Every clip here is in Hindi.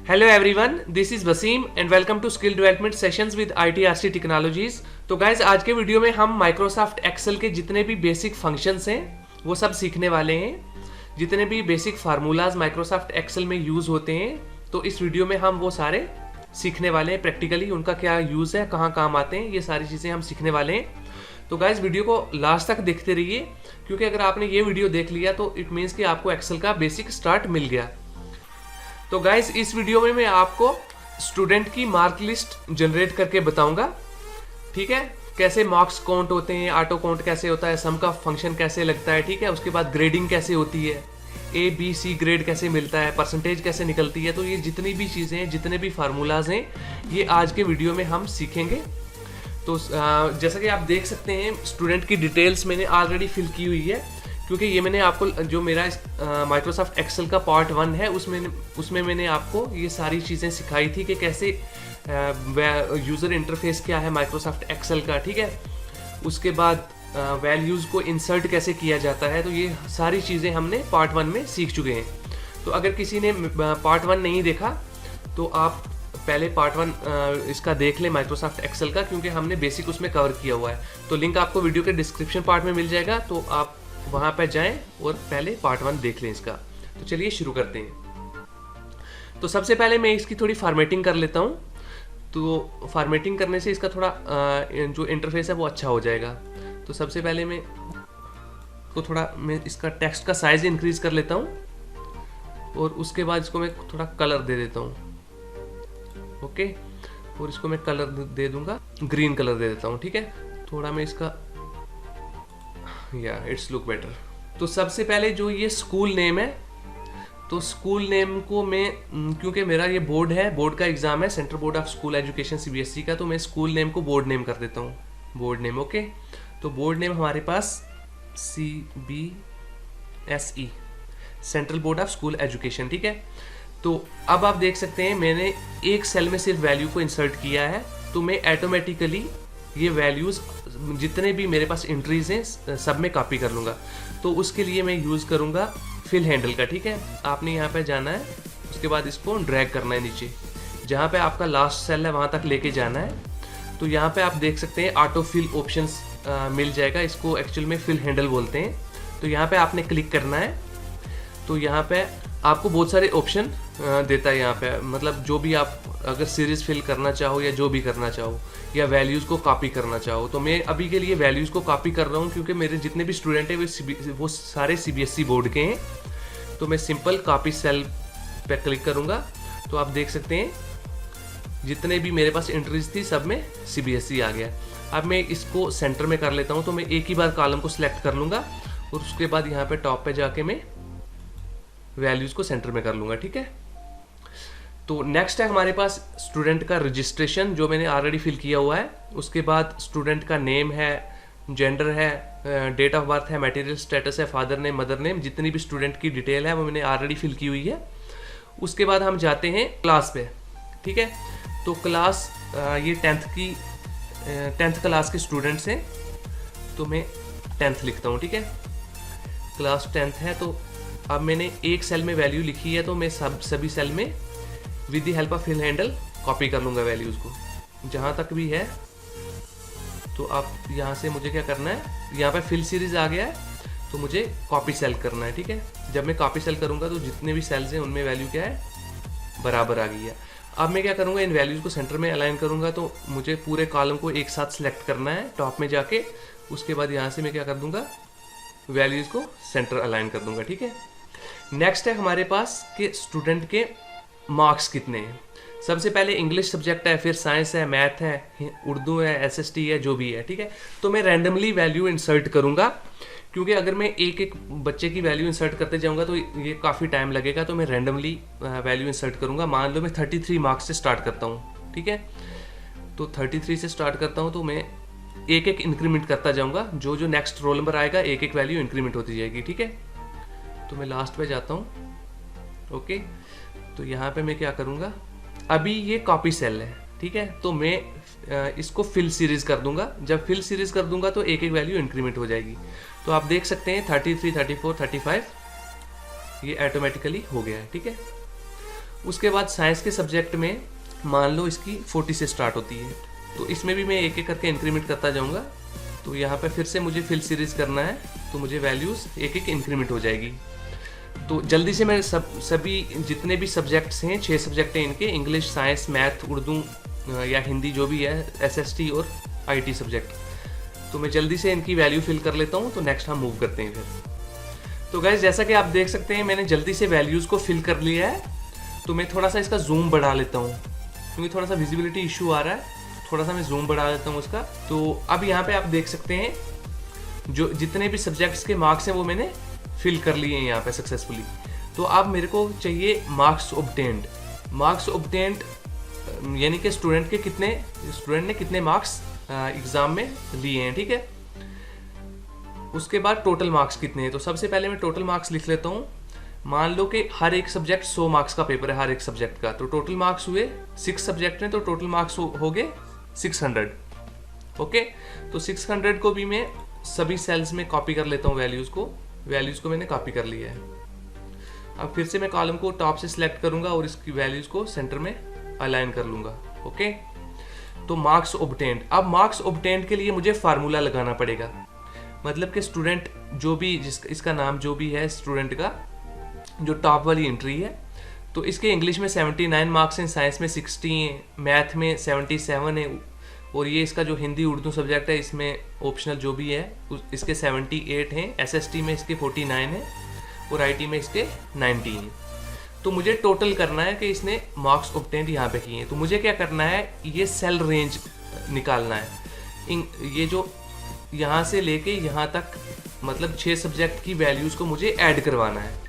Hello everyone, this is Waseem and welcome to skill development sessions with ITRC technologies. तो गाइज, आज के वीडियो में हम माइक्रोसॉफ्ट एक्सेल के जितने भी बेसिक फंक्शंस हैं वो सब सीखने वाले हैं। जितने भी बेसिक फार्मूलाज माइक्रोसॉफ्ट एक्सेल में यूज होते हैं, तो इस वीडियो में हम वो सारे सीखने वाले हैं। प्रैक्टिकली उनका क्या यूज है, कहाँ काम आते हैं, ये सारी चीज़ें हम सीखने वाले हैं। तो गाइज, वीडियो को लास्ट तक देखते रहिए, क्योंकि अगर आपने ये वीडियो देख लिया तो इट मीन्स कि आपको एक्सेल का बेसिक स्टार्ट मिल गया। तो गाइज, इस वीडियो में मैं आपको स्टूडेंट की मार्क लिस्ट जनरेट करके बताऊंगा। ठीक है, कैसे मार्क्स काउंट होते हैं, ऑटो काउंट कैसे होता है, सम का फंक्शन कैसे लगता है। ठीक है, उसके बाद ग्रेडिंग कैसे होती है, ABC ग्रेड कैसे मिलता है, परसेंटेज कैसे निकलती है। तो ये जितनी भी चीज़ें हैं, जितने भी फार्मूलाज हैं, ये आज के वीडियो में हम सीखेंगे। तो जैसा कि आप देख सकते हैं, स्टूडेंट की डिटेल्स मैंने ऑलरेडी फिल की हुई है, क्योंकि ये मैंने आपको जो मेरा माइक्रोसॉफ्ट एक्सेल का पार्ट 1 है उसमें मैंने आपको ये सारी चीज़ें सिखाई थी कि कैसे यूज़र इंटरफेस क्या है माइक्रोसॉफ्ट एक्सेल का। ठीक है, उसके बाद वैल्यूज़ को इंसर्ट कैसे किया जाता है। तो ये सारी चीज़ें हमने पार्ट 1 में सीख चुके हैं। तो अगर किसी ने पार्ट 1 नहीं देखा तो आप पहले पार्ट 1 इसका देख लें माइक्रोसॉफ्ट एक्सेल का, क्योंकि हमने बेसिक उसमें कवर किया हुआ है। तो लिंक आपको वीडियो के डिस्क्रिप्शन पार्ट में मिल जाएगा, तो आप वहाँ पर जाएं और पहले पार्ट 1 देख लें इसका। तो चलिए शुरू करते हैं। तो सबसे पहले मैं इसकी थोड़ी फॉर्मेटिंग कर लेता हूँ। तो फॉर्मेटिंग करने से इसका थोड़ा जो इंटरफेस है वो अच्छा हो जाएगा। तो सबसे पहले मैं इसका टेक्स्ट का साइज इंक्रीज कर लेता हूँ, और उसके बाद इसको मैं थोड़ा कलर दे देता हूँ। ओके, और इसको मैं कलर दे दूंगा, ग्रीन कलर दे देता हूँ। ठीक है, थोड़ा मैं इसका इट्स लुक बेटर। तो सबसे पहले जो ये स्कूल नेम है, तो स्कूल नेम को मैं, क्योंकि मेरा ये बोर्ड है, बोर्ड का एग्जाम है, central board of school education CBSE का, तो मैं स्कूल नेम को बोर्ड नेम कर देता हूँ, बोर्ड नेम। ओके, तो बोर्ड नेम हमारे पास CBSE, central board of school education. ठीक है, तो अब आप देख सकते हैं मैंने एक सेल में सिर्फ वैल्यू को इंसर्ट किया है, तो मैं ऑटोमेटिकली ये वैल्यूज़ जितने भी मेरे पास एंट्रीज हैं सब में कॉपी कर लूँगा। तो उसके लिए मैं यूज़ करूँगा फिल हैंडल का। ठीक है, आपने यहाँ पे जाना है, उसके बाद इसको ड्रैग करना है नीचे, जहाँ पे आपका लास्ट सेल है वहाँ तक लेके जाना है। तो यहाँ पे आप देख सकते हैं ऑटो फिल ऑप्शंस मिल जाएगा, इसको एक्चुअल में फिल हैंडल बोलते हैं। तो यहाँ पे आपने क्लिक करना है। तो यहाँ पे आपको बहुत सारे ऑप्शन देता है यहाँ पे, मतलब जो भी आप अगर सीरीज फिल करना चाहो या जो भी करना चाहो, या वैल्यूज़ को कॉपी करना चाहो। तो मैं अभी के लिए वैल्यूज़ को कॉपी कर रहा हूँ, क्योंकि मेरे जितने भी स्टूडेंट हैं वो सारे CBSE बोर्ड के हैं। तो मैं सिंपल कॉपी सेल पे क्लिक करूँगा, तो आप देख सकते हैं जितने भी मेरे पास एंट्रीज थी सब में CBSE आ गया। अब मैं इसको सेंटर में कर लेता हूँ, तो मैं एक ही बार कॉलम को सिलेक्ट कर लूँगा, और उसके बाद यहाँ पे टॉप पे जाके मैं वैल्यूज़ को सेंटर में कर लूँगा। ठीक है, तो नेक्स्ट है हमारे पास स्टूडेंट का रजिस्ट्रेशन, जो मैंने ऑलरेडी फिल किया हुआ है। उसके बाद स्टूडेंट का नेम है, जेंडर है, डेट ऑफ बर्थ है, मटेरियल स्टेटस है, फादर नेम, मदर नेम, जितनी भी स्टूडेंट की डिटेल है वो मैंने ऑलरेडी फिल की हुई है। उसके बाद हम जाते हैं क्लास पे। ठीक है, तो क्लास ये 10th क्लास के स्टूडेंट्स हैं, तो मैं 10th लिखता हूँ। ठीक है, क्लास 10th है। तो अब मैंने एक सेल में वैल्यू लिखी है, तो मैं सभी सेल में with the help of fill handle copy कर लूँगा वैल्यूज़ को, जहाँ तक भी है। तो आप यहाँ से मुझे क्या करना है, यहाँ पे फिल सीरीज आ गया है, तो मुझे कॉपी सेल करना है। ठीक है, जब मैं कॉपी सेल करूँगा तो जितने भी सेल्स हैं उनमें वैल्यू क्या है, बराबर आ गई है। अब मैं क्या करूँगा, इन वैल्यूज़ को सेंटर में अलाइन करूँगा, तो मुझे पूरे कॉलम को एक साथ सेलेक्ट करना है टॉप में जाके। उसके बाद यहाँ से मैं क्या कर दूँगा, वैल्यूज़ को सेंटर अलाइन कर दूँगा। ठीक है, नेक्स्ट है हमारे पास कि स्टूडेंट के मार्क्स कितने हैं। सबसे पहले इंग्लिश सब्जेक्ट है, फिर साइंस है, मैथ है, उर्दू है, SST है, जो भी है। ठीक है, तो मैं रैंडमली वैल्यू इंसर्ट करूँगा, क्योंकि अगर मैं एक एक बच्चे की वैल्यू इंसर्ट करते जाऊँगा तो ये काफ़ी टाइम लगेगा। तो मैं रैंडमली वैल्यू इंसर्ट करूँगा। मान लो मैं 33 मार्क्स से स्टार्ट करता हूँ। ठीक है, तो 33 से स्टार्ट करता हूँ, तो मैं एक एक इंक्रीमेंट करता जाऊँगा, जो जो नेक्स्ट रोल नंबर आएगा एक एक वैल्यू इंक्रीमेंट होती जाएगी। ठीक है, तो मैं लास्ट पे जाता हूँ। ओके, तो यहाँ पे मैं क्या करूँगा, अभी ये कॉपी सेल है। ठीक है, तो मैं इसको फिल सीरीज कर दूंगा। जब फिल सीरीज कर दूंगा तो एक एक वैल्यू इंक्रीमेंट हो जाएगी। तो आप देख सकते हैं 33, 34, 35 ये ऑटोमेटिकली हो गया है। ठीक है, उसके बाद साइंस के सब्जेक्ट में मान लो इसकी 40 से स्टार्ट होती है, तो इसमें भी मैं एक एक करके इंक्रीमेंट करता जाऊँगा। तो यहाँ पे फिर से मुझे फिल सीरीज करना है, तो मुझे वैल्यूज़ एक एक इंक्रीमेंट हो जाएगी। तो जल्दी से मैं सभी जितने भी सब्जेक्ट्स हैं, 6 सब्जेक्ट हैं इनके, इंग्लिश, साइंस, मैथ, उर्दू या हिंदी जो भी है, SST और IT सब्जेक्ट, तो मैं जल्दी से इनकी वैल्यू फिल कर लेता हूँ। तो नेक्स्ट हम मूव करते हैं फिर। तो गाइस जैसा कि आप देख सकते हैं मैंने जल्दी से वैल्यूज़ को फिल कर लिया है। तो मैं थोड़ा सा इसका जूम बढ़ा लेता हूँ क्योंकि थोड़ा सा विजिबिलिटी इशू आ रहा है, थोड़ा सा मैं जूम बढ़ा लेता हूँ उसका। तो अब यहाँ पे आप देख सकते हैं जो जितने भी सब्जेक्ट्स के मार्क्स हैं वो मैंने फिल कर लिए हैं यहाँ पे सक्सेसफुली। तो अब मेरे को चाहिए मार्क्स ऑब्टेन्ड। मार्क्स ऑब्टेन्ड यानी कि स्टूडेंट ने कितने मार्क्स एग्जाम में लिए हैं, ठीक है। उसके बाद टोटल मार्क्स कितने हैं। तो सबसे पहले मैं टोटल मार्क्स लिख लेता हूँ। मान लो कि हर एक सब्जेक्ट 100 मार्क्स का पेपर है हर एक सब्जेक्ट का, तो टोटल मार्क्स हुए 6 सब्जेक्ट में, तो टोटल मार्क्स हो गए 600। ओके, तो 600 को भी मैं सभी सेल्स में कॉपी कर लेता हूँ। वैल्यूज़ को मैंने कॉपी कर लिया है। अब फिर से मैं कॉलम को टॉप से सिलेक्ट करूंगा और इसकी वैल्यूज़ को सेंटर में अलाइन कर लूंगा। ओके, तो मार्क्स ऑब्टेन्ड। अब मार्क्स ऑब्टेन्ड के लिए मुझे फार्मूला लगाना पड़ेगा, मतलब कि स्टूडेंट जो भी इसका नाम जो भी है स्टूडेंट का, जो टॉप वाली एंट्री है, तो इसके इंग्लिश में 79 मार्क्स हैं, साइंस में 60 हैं, मैथ में 77 है, और ये इसका जो हिंदी उर्दू सब्जेक्ट है इसमें ऑप्शनल जो भी है इसके 78 हैं, SST में इसके 49 हैं और IT में इसके 90 हैं। तो मुझे टोटल करना है कि इसने मार्क्स ऑब्टेन्ड यहाँ पे किए हैं। तो मुझे क्या करना है, ये सेल रेंज निकालना है। ये जो यहाँ से लेके यहाँ तक मतलब 6 सब्जेक्ट की वैल्यूज़ को मुझे ऐड करवाना है।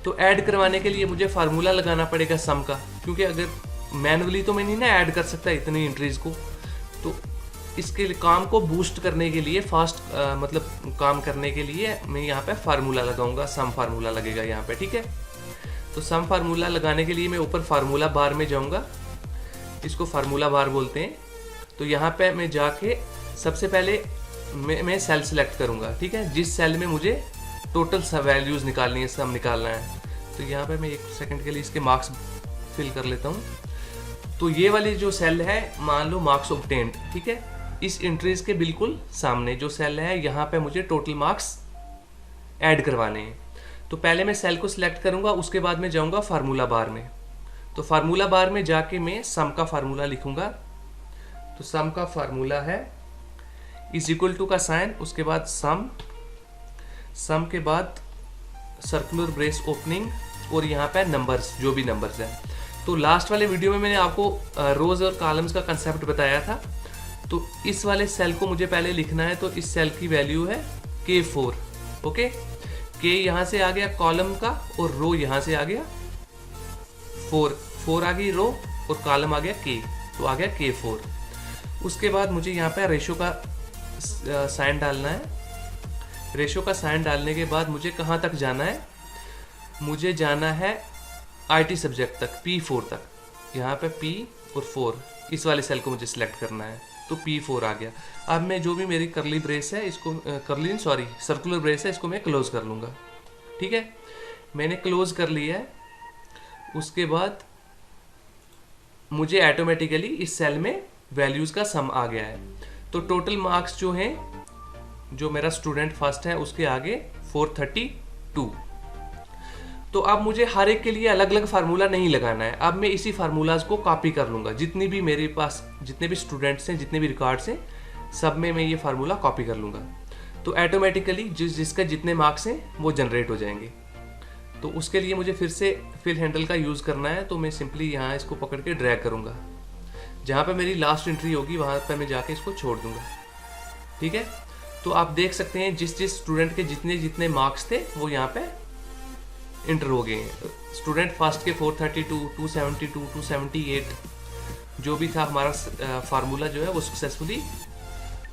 तो ऐड करवाने के लिए मुझे फार्मूला लगाना पड़ेगा सम का, क्योंकि अगर मैनुअली तो मैं नहीं ना ऐड कर सकता इतनी एंट्रीज को। तो इसके काम को बूस्ट करने के लिए, फास्ट मतलब काम करने के लिए मैं यहाँ पे फार्मूला लगाऊंगा, सम फार्मूला लगेगा यहाँ पे, ठीक है। तो सम फार्मूला लगाने के लिए मैं ऊपर फार्मूला बार में जाऊँगा, इसको फार्मूला बार बोलते हैं। तो यहाँ पे मैं जाके सबसे पहले मैं सेल सेलेक्ट करूँगा, ठीक है, जिस सेल में मुझे टोटल वैल्यूज़ निकालनी है, सम निकालना है। तो यहाँ पे मैं 1 सेकंड के लिए इसके मार्क्स फिल कर लेता हूँ। तो ये वाली जो सेल है, मान लो मार्क्स ऑब्टेन्ड, ठीक है, इस एंट्रीज के बिल्कुल सामने जो सेल है, यहाँ पे मुझे टोटल मार्क्स ऐड करवाने हैं। तो पहले मैं सेल को सिलेक्ट करूँगा, उसके बाद मैं जाऊँगा फार्मूला बार में। तो फार्मूला बार में जाके मैं सम का फार्मूला लिखूँगा। तो सम का फार्मूला है इज इक्वल टू का साइन, उसके बाद सम के बाद सर्कुलर ब्रेस ओपनिंग और यहाँ पे नंबर्स, जो भी नंबर्स हैं। तो लास्ट वाले वीडियो में मैंने आपको रोज और कॉलम्स का कंसेप्ट बताया था। तो इस वाले सेल को मुझे पहले लिखना है। तो इस सेल की वैल्यू है K4। ओके, K यहाँ से आ गया कॉलम का और रो यहाँ से आ गया 4 आ गई रो और कॉलम आ गया K, तो आ गया K4। उसके बाद मुझे यहाँ पे रेशो का साइन डालना है। रेशो का साइन डालने के बाद मुझे कहाँ तक जाना है, मुझे जाना है IT सब्जेक्ट तक, P4 तक। यहाँ पे P और 4 इस वाले सेल को मुझे सिलेक्ट करना है। तो P4 आ गया। अब मैं जो भी मेरी करली ब्रेस है इसको सर्कुलर ब्रेस है, इसको मैं क्लोज कर लूँगा, ठीक है। मैंने क्लोज कर लिया है। उसके बाद मुझे ऑटोमेटिकली इस सेल में वैल्यूज़ का सम आ गया है। तो टोटल मार्क्स जो हैं, जो मेरा स्टूडेंट फर्स्ट है उसके आगे 432। तो अब मुझे हर एक के लिए अलग अलग फार्मूला नहीं लगाना है। अब मैं इसी फार्मूलाज को कॉपी कर लूँगा, जितनी भी मेरे पास जितने भी स्टूडेंट्स हैं, जितने भी रिकॉर्ड्स हैं, सब में मैं ये फार्मूला कॉपी कर लूँगा। तो ऑटोमेटिकली जिसका जितने मार्क्स हैं वो जनरेट हो जाएंगे। तो उसके लिए मुझे फिर से फिल हैंडल का यूज़ करना है। तो मैं सिंपली यहाँ इसको पकड़ के ड्रैग करूँगा, जहाँ पर मेरी लास्ट एंट्री होगी वहाँ पर मैं जाके इसको छोड़ दूँगा, ठीक है। तो आप देख सकते हैं जिस स्टूडेंट के जितने जितने मार्क्स थे वो यहाँ पे इंटर हो गए हैं। स्टूडेंट फर्स्ट के 432, 272, 278 जो भी था हमारा फार्मूला जो है वो सक्सेसफुली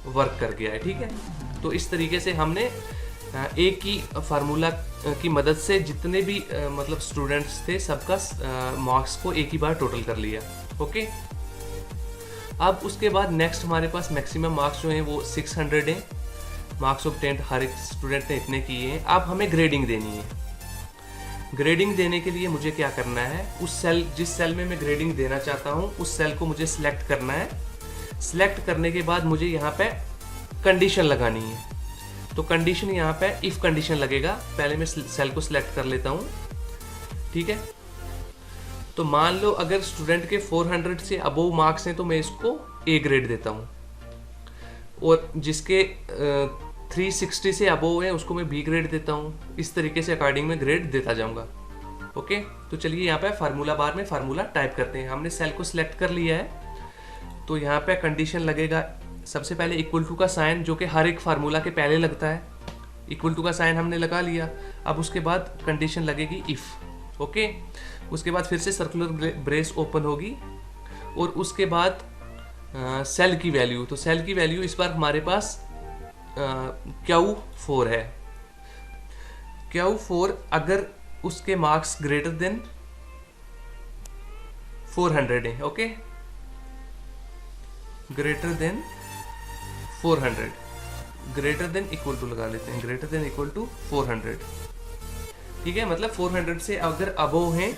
वर्क कर गया है, ठीक है। तो इस तरीके से हमने एक ही फार्मूला की मदद से जितने भी मतलब स्टूडेंट्स थे सबका मार्क्स को एक ही बार टोटल कर लिया। ओके, अब उसके बाद नेक्स्ट हमारे पास मैक्सिमम मार्क्स जो हैं वो 600 हैं। मार्क्स ऑब्टेन्ड हर एक स्टूडेंट ने इतने किए हैं। अब हमें ग्रेडिंग देनी है। ग्रेडिंग देने के लिए मुझे क्या करना है, उस सेल, जिस सेल में मैं ग्रेडिंग देना चाहता हूँ उस सेल को मुझे सिलेक्ट करना है। सिलेक्ट करने के बाद मुझे यहाँ पे कंडीशन लगानी है। तो कंडीशन यहाँ पे इफ कंडीशन लगेगा। पहले मैं सेल को सिलेक्ट कर लेता हूँ, ठीक है। तो मान लो अगर स्टूडेंट के 400 से अबोव मार्क्स हैं तो मैं इसको ए ग्रेड देता हूँ, और जिसके 360 से अबोव है उसको मैं बी ग्रेड देता हूँ। इस तरीके से अकॉर्डिंग में ग्रेड देता जाऊँगा। ओके, तो चलिए यहाँ पे फार्मूला बार में फार्मूला टाइप करते हैं। हमने सेल को सिलेक्ट कर लिया है, तो यहाँ पे कंडीशन लगेगा सबसे पहले इक्वल टू का साइन, जो कि हर एक फार्मूला के पहले लगता है। इक्वल टू का साइन हमने लगा लिया। अब उसके बाद कंडीशन लगेगी इफ़। ओके, उसके बाद फिर से सर्कुलर ब्रेस ओपन होगी, और उसके बाद सेल की वैल्यू। तो सेल की वैल्यू इस बार हमारे पास Q4 है। Q4 अगर उसके मार्क्स ग्रेटर देन 400 है। Okay, greater than 400, greater than equal to लगा लेते हैं, ग्रेटर देन इक्वल टू 400, ठीक है। मतलब 400 से अगर अबोव है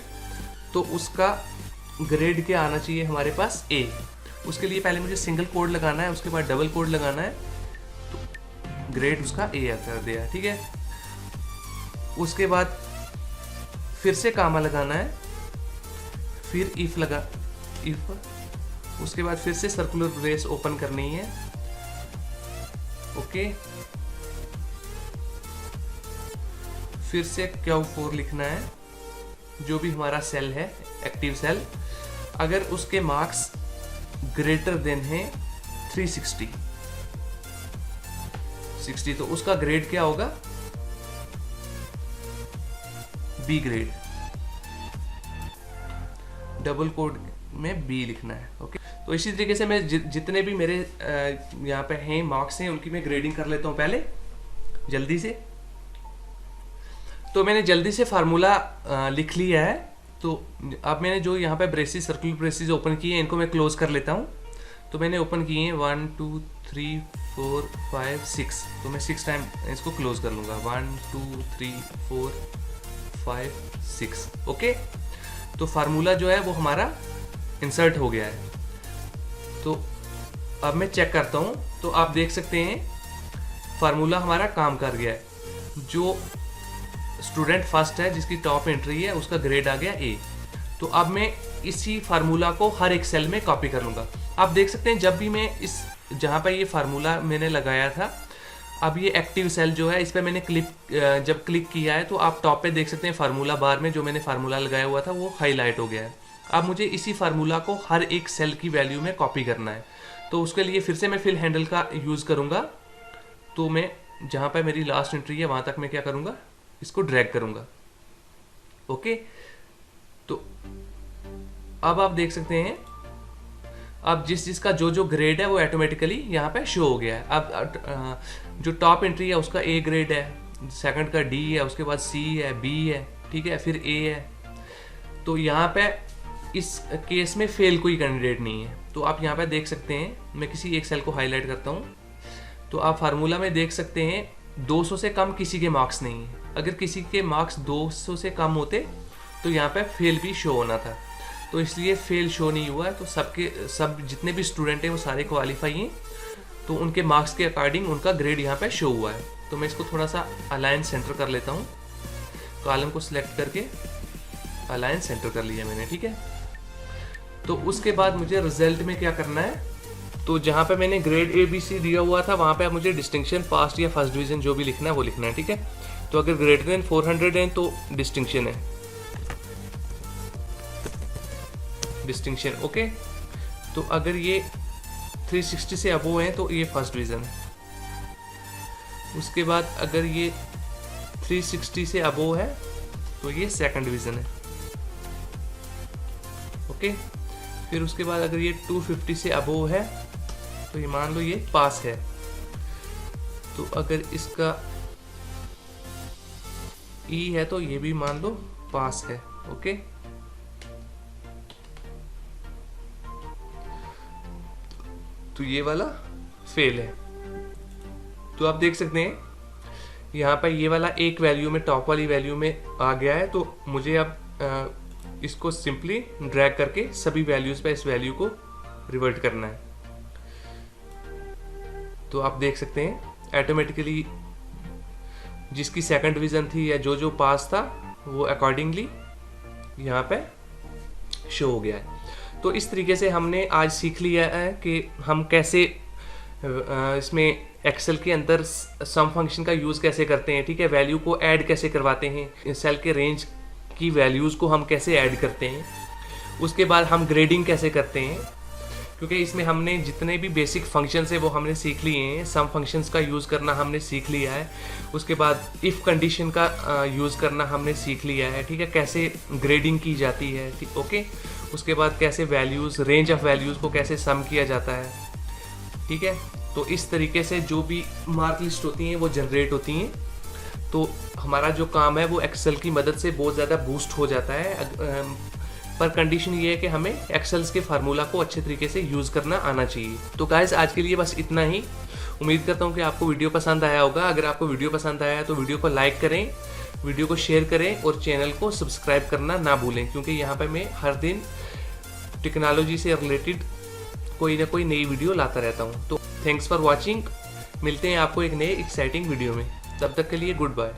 तो उसका ग्रेड क्या आना चाहिए हमारे पास, ए। उसके लिए पहले मुझे सिंगल कोड लगाना है, उसके बाद डबल कोड लगाना है, तो ग्रेड उसका ए कर दिया, ठीक है। उसके बाद फिर से कामा लगाना है, फिर इफ लगा, इफ, उसके बाद फिर से सर्कुलर ब्रेस ओपन करनी है। ओके, फिर से Q4 लिखना है, जो भी हमारा सेल है, एक्टिव सेल। अगर उसके मार्क्स ग्रेटर देन है 360 तो उसका ग्रेड क्या होगा, बी ग्रेड। डबल कोड में बी लिखना है। ओके, तो इसी तरीके से मैं जितने भी मेरे यहाँ पे हैं मार्क्स हैं उनकी मैं ग्रेडिंग कर लेता हूँ पहले जल्दी से। तो मैंने जल्दी से फार्मूला लिख लिया है। तो अब मैंने जो यहाँ पे ब्रेसेस, सर्कुलर ब्रेसेस ओपन किए हैं, इनको मैं क्लोज कर लेता हूँ। तो मैंने ओपन किए हैं 1 2 3 4 5 6, तो मैं 6 टाइम इसको क्लोज कर लूँगा। 1 2 3 4 5 6। ओके, तो फार्मूला जो है वो हमारा इंसर्ट हो गया है। तो अब मैं चेक करता हूँ, तो आप देख सकते हैं फार्मूला हमारा काम कर गया है। जो स्टूडेंट फर्स्ट है, जिसकी टॉप एंट्री है, उसका ग्रेड आ गया ए। तो अब मैं इसी फार्मूला को हर एक सेल में कॉपी कर लूँगा। आप देख सकते हैं जब भी मैं इस, जहाँ पर ये फार्मूला मैंने लगाया था, अब ये एक्टिव सेल जो है इस पर मैंने जब क्लिक किया है तो आप टॉप पे देख सकते हैं फार्मूला बार में जो मैंने फार्मूला लगाया हुआ था वो हाईलाइट हो गया है। अब मुझे इसी फार्मूला को हर एक सेल की वैल्यू में कॉपी करना है। तो उसके लिए फिर से मैं फिल हैंडल का यूज़ करूँगा। तो मैं जहाँ पर मेरी लास्ट एंट्री है वहाँ तक मैं क्या करूँगा, इसको ड्रैग करूँगा। ओके, तो अब आप देख सकते हैं अब जिसका जो ग्रेड है वो ऑटोमेटिकली यहाँ पे शो हो गया है। अब जो टॉप एंट्री है उसका ए ग्रेड है, सेकंड का डी है, उसके बाद सी है, बी है, ठीक है, फिर ए है। तो यहाँ पे इस केस में फेल कोई कैंडिडेट नहीं है। तो आप यहाँ पे देख सकते हैं, मैं किसी एक सेल को हाईलाइट करता हूँ, तो आप फार्मूला में देख सकते हैं 200 से कम किसी के मार्क्स नहीं है। अगर किसी के मार्क्स 200 से कम होते तो यहाँ पे फेल भी शो होना था, तो इसलिए फेल शो नहीं हुआ है। तो सब जितने भी स्टूडेंट हैं वो सारे क्वालिफाई हैं, तो उनके मार्क्स के अकॉर्डिंग उनका ग्रेड यहाँ पे शो हुआ है। तो मैं इसको थोड़ा सा अलाइन सेंटर कर लेता हूँ, कॉलम को सिलेक्ट करके अलाइन सेंटर कर लिया मैंने, ठीक है। तो उसके बाद मुझे रिजल्ट में क्या करना है, तो जहाँ पे मैंने ग्रेड ए बी सी दिया हुआ था वहाँ पे आप मुझे डिस्टिंक्शन, पास्ट या फर्स्ट डिवीजन जो भी लिखना है वो लिखना है, ठीक है। तो अगर ग्रेटर देन 400 है तो डिस्टिंक्शन है, डिस्टिंक्शन। ओके, तो अगर ये 360 से अबोव है तो ये फर्स्ट डिवीजन है। उसके बाद अगर ये 360 से अबोव है तो ये सेकंड डिवीजन है। ओके, फिर उसके बाद अगर ये 250 से अबोव है तो ये मान लो ये पास है। तो अगर इसका ई है तो ये भी मान लो पास है। ओके, तो ये वाला फेल है। तो आप देख सकते हैं यहाँ पर ये वाला एक वैल्यू में, टॉप वाली वैल्यू में आ गया है। तो मुझे अब इसको सिंपली ड्रैग करके सभी वैल्यूज पे इस वैल्यू को रिवर्ट करना है। तो आप देख सकते हैं ऑटोमेटिकली जिसकी सेकंड डिवीजन थी या जो जो पास था वो अकॉर्डिंगली यहाँ पे शो हो गया है। तो इस तरीके से हमने आज सीख लिया है कि हम कैसे इसमें एक्सेल के अंदर सम फंक्शन का यूज़ कैसे करते हैं, ठीक है, वैल्यू को ऐड कैसे करवाते हैं, सेल के रेंज की वैल्यूज़ को हम कैसे ऐड करते हैं, उसके बाद हम ग्रेडिंग कैसे करते हैं, क्योंकि इसमें हमने जितने भी बेसिक फंक्शंस है वो हमने सीख लिए हैं। सम फंक्शंस का यूज़ करना हमने सीख लिया है, उसके बाद इफ़ कंडीशन का यूज़ करना हमने सीख लिया है, ठीक है, कैसे ग्रेडिंग की जाती है, ठीक, ओके, उसके बाद कैसे वैल्यूज़, रेंज ऑफ वैल्यूज़ को कैसे सम किया जाता है, ठीक है। तो इस तरीके से जो भी मार्क लिस्ट होती हैं वो जनरेट होती हैं। तो हमारा जो काम है वो एक्सेल की मदद से बहुत ज़्यादा बूस्ट हो जाता है, पर कंडीशन ये है कि हमें एक्सेल्स के फार्मूला को अच्छे तरीके से यूज़ करना आना चाहिए। तो गाइस आज के लिए बस इतना ही। उम्मीद करता हूँ कि आपको वीडियो पसंद आया होगा। अगर आपको वीडियो पसंद आया है तो वीडियो को लाइक करें, वीडियो को शेयर करें और चैनल को सब्सक्राइब करना ना भूलें, क्योंकि यहाँ पर मैं हर दिन टेक्नोलॉजी से रिलेटेड कोई ना कोई नई वीडियो लाता रहता हूँ। तो थैंक्स फॉर वॉचिंग। मिलते हैं आपको एक नए एक्साइटिंग वीडियो में। तब तक के लिए गुड बाय।